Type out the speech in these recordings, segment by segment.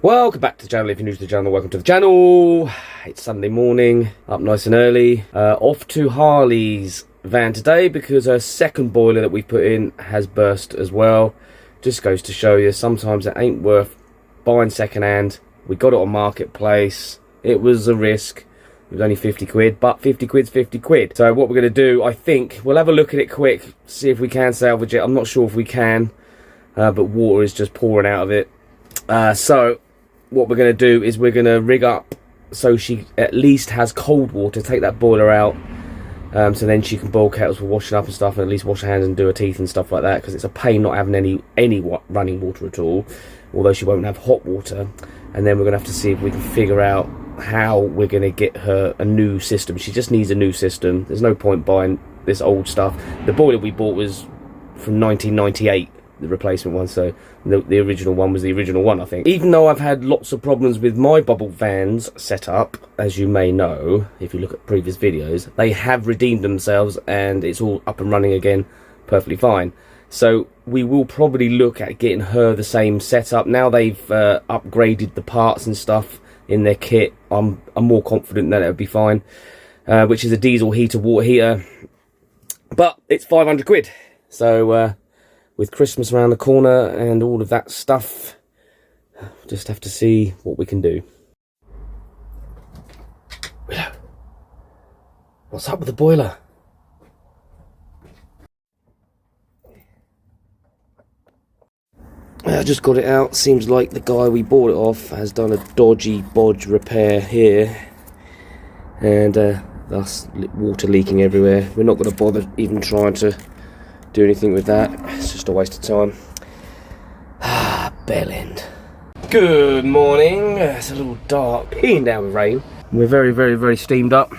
Welcome back to the channel. If you're new to the channel, welcome to the channel. It's Sunday morning, up nice and early. Off to Harley's van today because her second boiler that we've put in has burst as well. Just goes to show you, sometimes it ain't worth buying second hand. We got it on Marketplace. It was a risk. It was only 50 quid, but 50 quid's 50 quid. So what we're going to do, I think, we'll have a look at it quick, see if we can salvage it. I'm not sure if we can, but water is just pouring out of it. So what we're going to do is we're going to rig up so she at least has cold water, take that boiler out, so then she can boil kettles for washing up and stuff, and at least wash her hands and do her teeth and stuff like that, because it's a pain not having any running water at all, although she won't have hot water. And then we're going to have to see if we can figure out how we're going to get her a new system. She just needs a new system. There's no point buying this old stuff. The boiler we bought was from 1998, the replacement one, so the original one was the original one, I think. Even though I've had lots of problems with my bubble vans set up, as you may know if you look at previous videos, they have redeemed themselves and it's all up and running again perfectly fine. So we will probably look at getting her the same setup. Now they've upgraded the parts and stuff in their kit, I'm more confident that it'll be fine, which is a diesel heater, water heater, but it's 500 quid. So with Christmas around the corner and all of that stuff, just have to see what we can do. Willow, what's up with the boiler? I just got it out. Seems like the guy we bought it off has done a dodgy bodge repair here, and thus water leaking everywhere. We're not going to bother even trying to do anything with that. It's just a waste of time. Bell end. Good morning. It's a little dark, peeing down with rain. We're very steamed up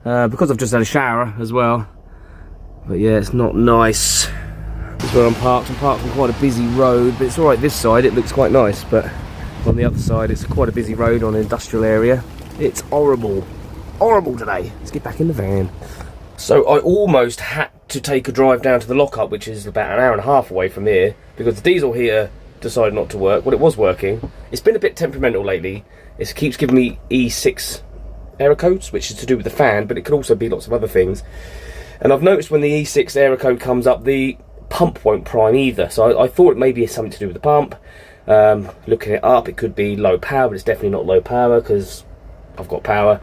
because I've just had a shower as well. But yeah, it's not nice. This is where I'm parked. I'm parked on quite a busy road, but it's alright this side, it looks quite nice, but on the other side it's quite a busy road on an industrial area. It's horrible. Horrible today. Let's get back in the van. So I almost had to take a drive down to the lockup, which is about an hour and a half away from here, because the diesel heater decided not to work. Well, it was working. It's been a bit temperamental lately. It keeps giving me E6 error codes, which is to do with the fan, but it could also be lots of other things. And I've noticed when the E6 error code comes up, the pump won't prime either. So I thought it maybe it's something to do with the pump. Looking it up, it could be low power, but it's definitely not low power because I've got power.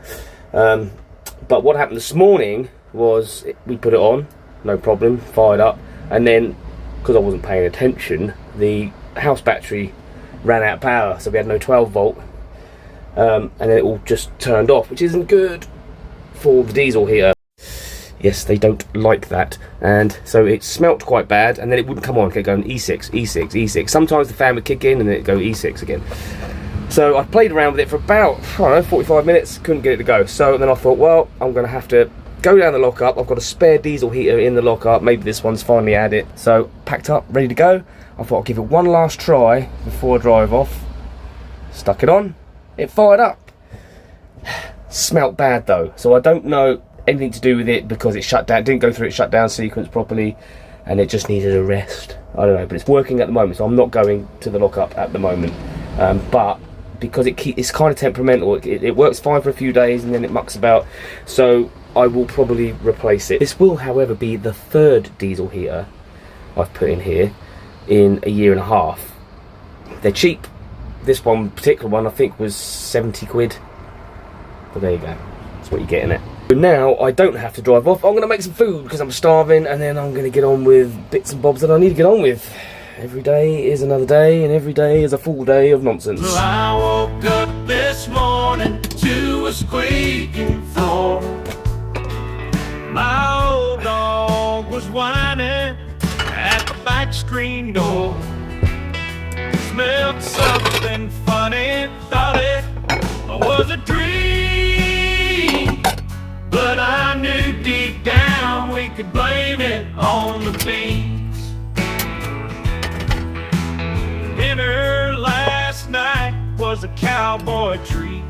But what happened this morning was we put it on, no problem, fired up, and then because I wasn't paying attention, the house battery ran out of power, so we had no 12 volt, and then it all just turned off, which isn't good for the diesel heater. Yes, they don't like that, and so it smelt quite bad, and then it wouldn't come on. It kept going E6, E6, E6. Sometimes the fan would kick in and then it'd go E6 again. So I played around with it for about, I don't know, 45 minutes, couldn't get it to go. So then I thought, well, I'm going to have to go down the lockup. I've got a spare diesel heater in the lockup. Maybe this one's finally had it. So packed up, ready to go. I thought I'll give it one last try before I drive off. Stuck it on. It fired up. Smelt bad though, so I don't know anything to do with it because it shut down, didn't go through its shutdown sequence properly, and it just needed a rest. I don't know, but it's working at the moment, so I'm not going to the lockup at the moment. But because it's kind of temperamental, it works fine for a few days and then it mucks about, so I will probably replace it. This will, however, be the third diesel heater I've put in here in a year and a half. They're cheap. This one, particular one, I think was 70 quid. But there you go. That's what you get in it. But now I don't have to drive off. I'm going to make some food because I'm starving, and then I'm going to get on with bits and bobs that I need to get on with. Every day is another day, and every day is a full day of nonsense. Well, I woke up this morning to a squeaking floor. My old dog was whining at the back screen door. Smelled something funny, thought it was a dream, but I knew deep down we could blame it on the beans. Dinner last night was a cowboy treat.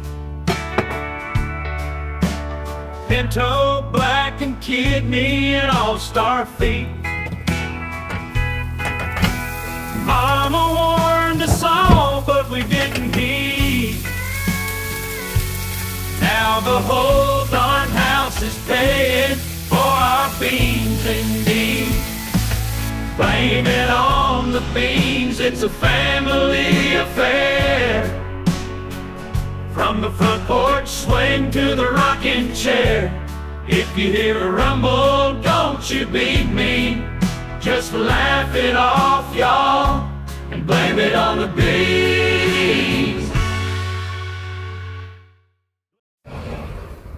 Pinto, black and kidney and all-star feet. Mama warned us all, but we didn't heed. Now the whole darn house is paying for our beans indeed. Blame it on the beans, it's a family affair. From the front porch swing to the rocking chair. If you hear a rumble, don't you be mean. Just laugh it off, y'all, and blame it on the beans.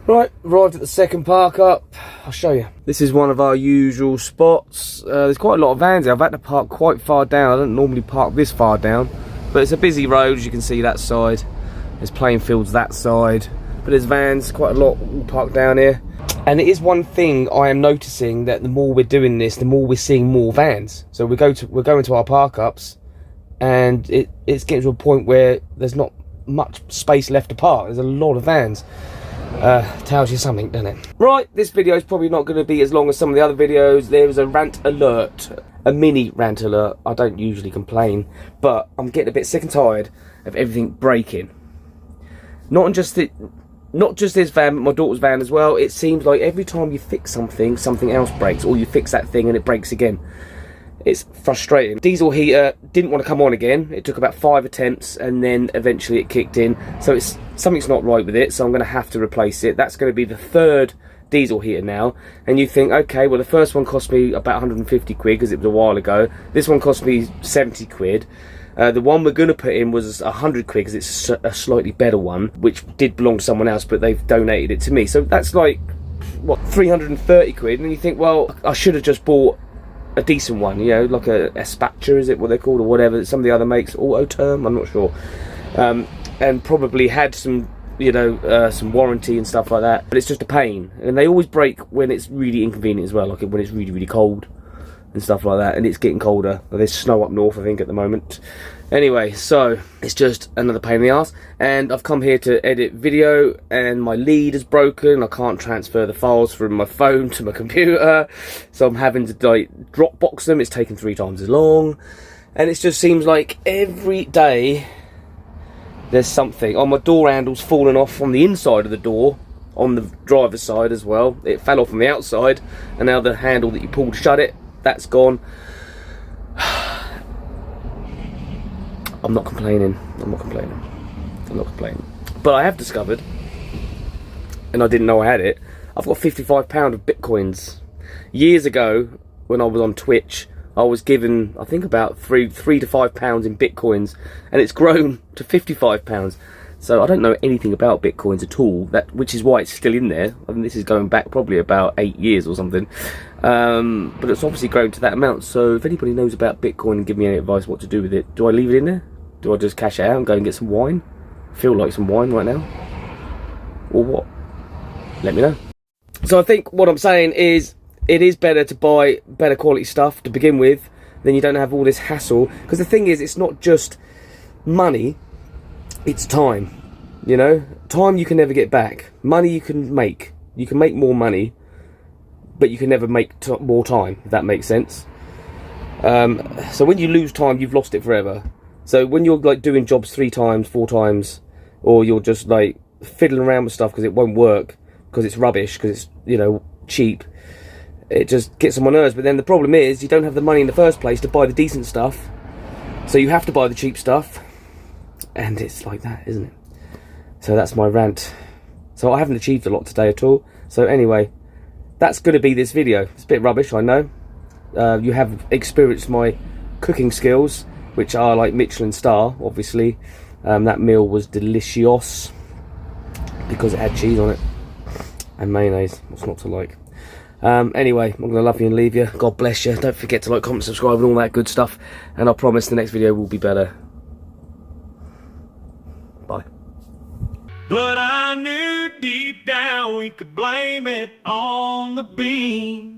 Right, arrived at the second park up. I'll show you. This is one of our usual spots. There's quite a lot of vans here. I've had to park quite far down. I don't normally park this far down, but it's a busy road, as you can see that side. There's playing fields that side, but there's vans, quite a lot all parked down here. And it is one thing I am noticing, that the more we're doing this, the more we're seeing more vans. So we're going to our park ups, and it's getting to a point where there's not much space left to park. There's a lot of vans. Tells you something, doesn't it? Right, this video is probably not going to be as long as some of the other videos. There was a rant alert, a mini rant alert. I don't usually complain, but I'm getting a bit sick and tired of everything breaking. Not just this van, but my daughter's van as well. It seems like every time you fix something, something else breaks, or you fix that thing and it breaks again. It's frustrating. Diesel heater didn't want to come on again. It took about 5 attempts, and then eventually it kicked in. So something's not right with it, so I'm going to have to replace it. That's going to be the third diesel heater now. And you think, okay, well, the first one cost me about 150 quid because it was a while ago. This one cost me 70 quid. The one we're going to put in was 100 quid because it's a slightly better one, which did belong to someone else, but they've donated it to me. So that's like, what, 330 quid? And you think, well, I should have just bought a decent one, you know, like a Spatcher, is it what they're called, or whatever, some of the other makes, Auto Term, I'm not sure, and probably had some, you know, some warranty and stuff like that. But it's just a pain, and they always break when it's really inconvenient as well, like when it's really, really cold and stuff like that, and it's getting colder. There's snow up north, I think, at the moment. Anyway, so it's just another pain in the ass, and I've come here to edit video, and my lead is broken. I can't transfer the files from my phone to my computer, so I'm having to like Dropbox them. It's taking 3 times as long, and it just seems like every day there's something. Oh, my door handle's fallen off from the inside of the door, on the driver's side as well. It fell off on the outside, and now the handle that you pull to shut it, that's gone. I'm not complaining. I'm not complaining. I'm not complaining. But I have discovered, and I didn't know I had it, I've got £55 of bitcoins. Years ago, when I was on Twitch, I was given, I think, about £3 to £5 in bitcoins, and it's grown to £55. So I don't know anything about bitcoins at all, which is why it's still in there. I mean, this is going back probably about 8 years or something. But it's obviously grown to that amount. So if anybody knows about Bitcoin and give me any advice what to do with it, do I leave it in there? Do I just cash it out and go and get some wine? I feel like some wine right now. Or what? Let me know. So I think what I'm saying is, it is better to buy better quality stuff to begin with, then you don't have all this hassle. Because the thing is, it's not just money, it's time. You know, time you can never get back. Money you can make more money, but you can never make more time, if that makes sense. So when you lose time, you've lost it forever. So when you're like doing jobs 3 times, 4 times, or you're just like fiddling around with stuff because it won't work, because it's rubbish, because it's, you know, cheap, it just gets on my nerves. But then the problem is, you don't have the money in the first place to buy the decent stuff, so you have to buy the cheap stuff, and it's like that, isn't it? So that's my rant. So I haven't achieved a lot today at all. So anyway, that's going to be this video. It's a bit rubbish, I know. You have experienced my cooking skills, which are like Michelin star, obviously. That meal was delicious because it had cheese on it and mayonnaise. What's not to like? Anyway, I'm going to love you and leave you. God bless you. Don't forget to like, comment, subscribe and all that good stuff. And I promise the next video will be better. Bye. But I knew deep down we could blame it on the beans.